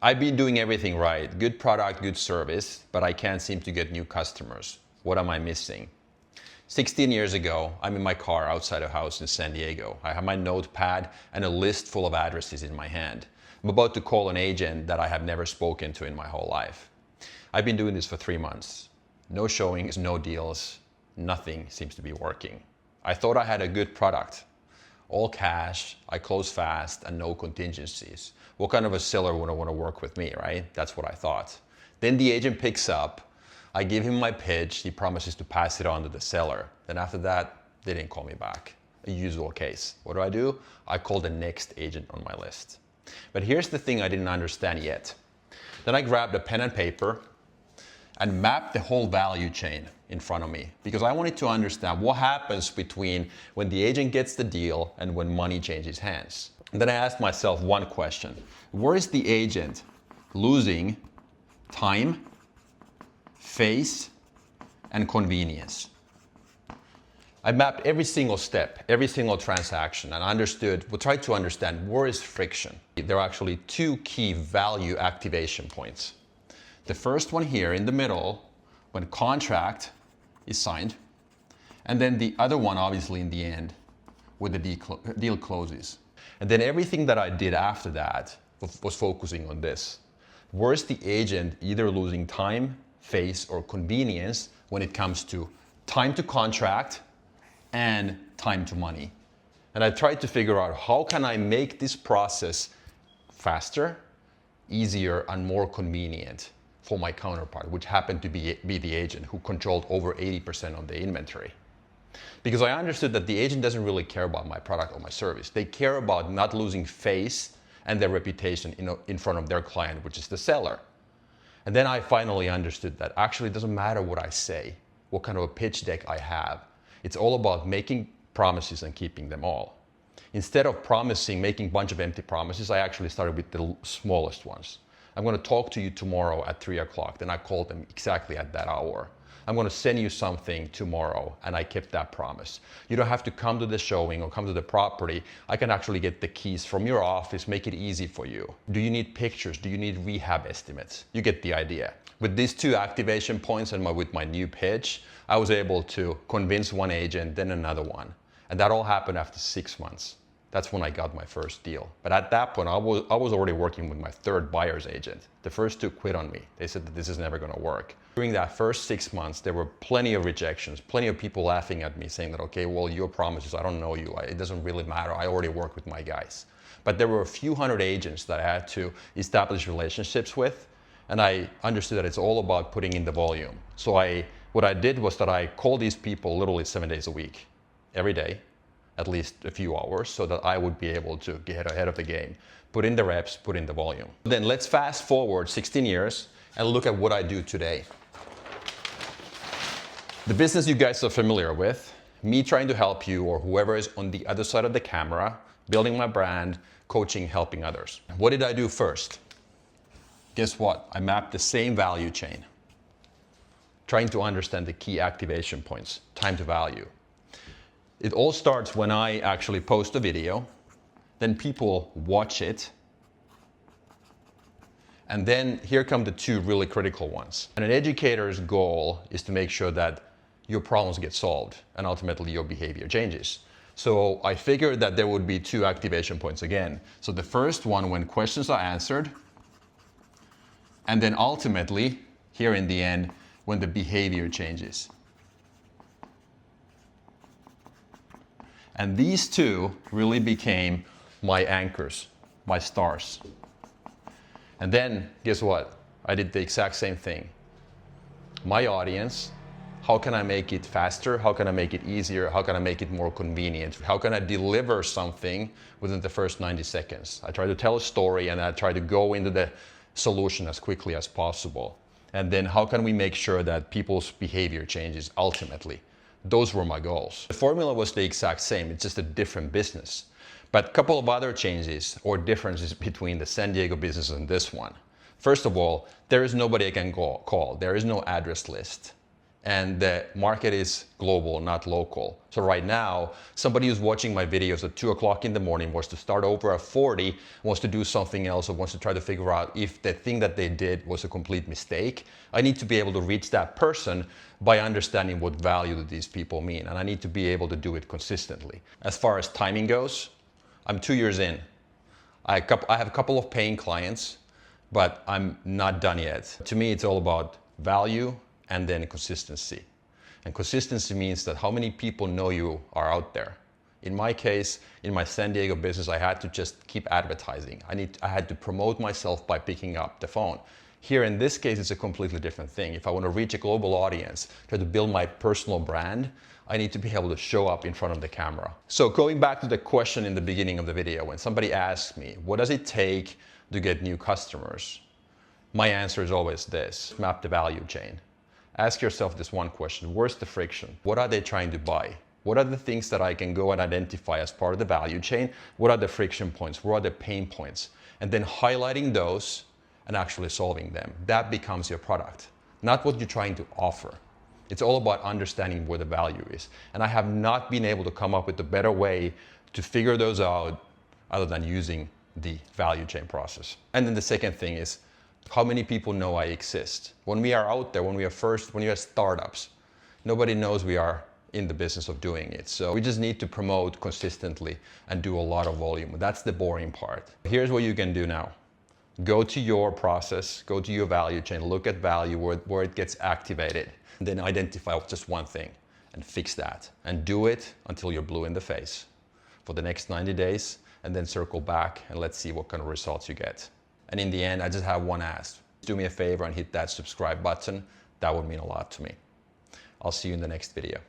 I've been doing everything right. Good product, good service, but I can't seem to get new customers. What am I missing? 16 years ago, I'm in my car outside a house in San Diego. I have my notepad and a list full of addresses in my hand. I'm about to call an agent that I have never spoken to in my whole life. I've been doing this for 3 months. No showings, no deals, nothing seems to be working. I thought I had a good product. All cash, I close fast, and no contingencies. What kind of a seller would want to work with me, right? That's what I thought. Then the agent picks up. I give him my pitch. He promises to pass it on to the seller. Then after that, they didn't call me back. A usual case. What do? I call the next agent on my list. But here's the thing I didn't understand yet. Then I grabbed a pen and paper and mapped the whole value chain in front of me because I wanted to understand what happens between when the agent gets the deal and when money changes hands. And then I asked myself one question. Where is the agent losing time, face, and convenience? I mapped every single step, every single transaction, and tried to understand where is friction. There are actually 2 key value activation points. The first one here in the middle, when contract is signed, and then the other one obviously in the end, when the deal closes. And then everything that I did after that was focusing on this. Where is the agent either losing time, face, or convenience when it comes to time to contract and time to money? And I tried to figure out how can I make this process faster, easier, and more convenient for my counterpart, which happened to be the agent who controlled over 80% of the inventory. Because I understood that the agent doesn't really care about my product or my service. They care about not losing face and their reputation in front of their client, which is the seller. And then I finally understood that actually it doesn't matter what I say, what kind of a pitch deck I have. It's all about making promises and keeping them all. Instead of making a bunch of empty promises, I actually started with the smallest ones. I'm going to talk to you tomorrow at 3 o'clock. Then I called them exactly at that hour. I'm going to send you something tomorrow, and I kept that promise. You don't have to come to the showing or come to the property. I can actually get the keys from your office, make it easy for you. Do you need pictures? Do you need rehab estimates? You get the idea. With these 2 activation points and with my new pitch, I was able to convince one agent, then another one. And that all happened after 6 months. That's when I got my first deal. But at that point, I was already working with my 3rd buyer's agent. The first 2 quit on me. They said that this is never going to work. During that first 6 months, there were plenty of rejections, plenty of people laughing at me saying that, okay, well, your promises, I don't know you. It doesn't really matter. I already work with my guys. But there were a few hundred agents that I had to establish relationships with. And I understood that it's all about putting in the volume. So what I did was that I called these people literally 7 days a week, every day, at least a few hours, so that I would be able to get ahead of the game, put in the reps, put in the volume. Then let's fast forward 16 years and look at what I do today. The business you guys are familiar with, me trying to help you or whoever is on the other side of the camera, building my brand, coaching, helping others. What did I do first? Guess what? I mapped the same value chain, trying to understand the key activation points, time to value. It all starts when I actually post a video, then people watch it, and then here come the 2 really critical ones. And an educator's goal is to make sure that your problems get solved and ultimately your behavior changes. So I figured that there would be 2 activation points again. So the first one, when questions are answered, and then ultimately, here in the end, when the behavior changes. And these 2 really became my anchors, my stars. And then, guess what? I did the exact same thing. My audience, how can I make it faster? How can I make it easier? How can I make it more convenient? How can I deliver something within the first 90 seconds? I try to tell a story and I try to go into the solution as quickly as possible. And then how can we make sure that people's behavior changes ultimately? Those were my goals. The formula was the exact same, it's just a different business. But a couple of other changes or differences between the San Diego business and this one. First of all, there is nobody I can call. There is no address list. and the market is global, not local. So right now, somebody who's watching my videos at 2 o'clock in the morning wants to start over at 40, wants to do something else, or wants to try to figure out if the thing that they did was a complete mistake. I need to be able to reach that person by understanding what value that these people mean, and I need to be able to do it consistently. As far as timing goes, I'm 2 years in. I have a couple of paying clients, but I'm not done yet. To me, it's all about value and then consistency. And consistency means that how many people know you are out there. In my case, in my San Diego business, I had to just keep advertising. I had to promote myself by picking up the phone. Here in this case, it's a completely different thing. If I want to reach a global audience, try to build my personal brand, I need to be able to show up in front of the camera. So going back to the question in the beginning of the video, when somebody asks me, what does it take to get new customers? My answer is always this: map the value chain. Ask yourself this one question: where's the friction? What are they trying to buy? What are the things that I can go and identify as part of the value chain? What are the friction points? What are the pain points? And then highlighting those and actually solving them. That becomes your product, not what you're trying to offer. It's all about understanding where the value is. And I have not been able to come up with a better way to figure those out other than using the value chain process. And then the second thing is, how many people know I exist? When we are out there, when we are startups, nobody knows we are in the business of doing it. So we just need to promote consistently and do a lot of volume. That's the boring part. Here's what you can do now. Go to your process, go to your value chain, look at value where it gets activated, and then identify just one thing and fix that. And do it until you're blue in the face for the next 90 days, and then circle back and let's see what kind of results you get. And in the end, I just have one ask. Do me a favor and hit that subscribe button. That would mean a lot to me. I'll see you in the next video.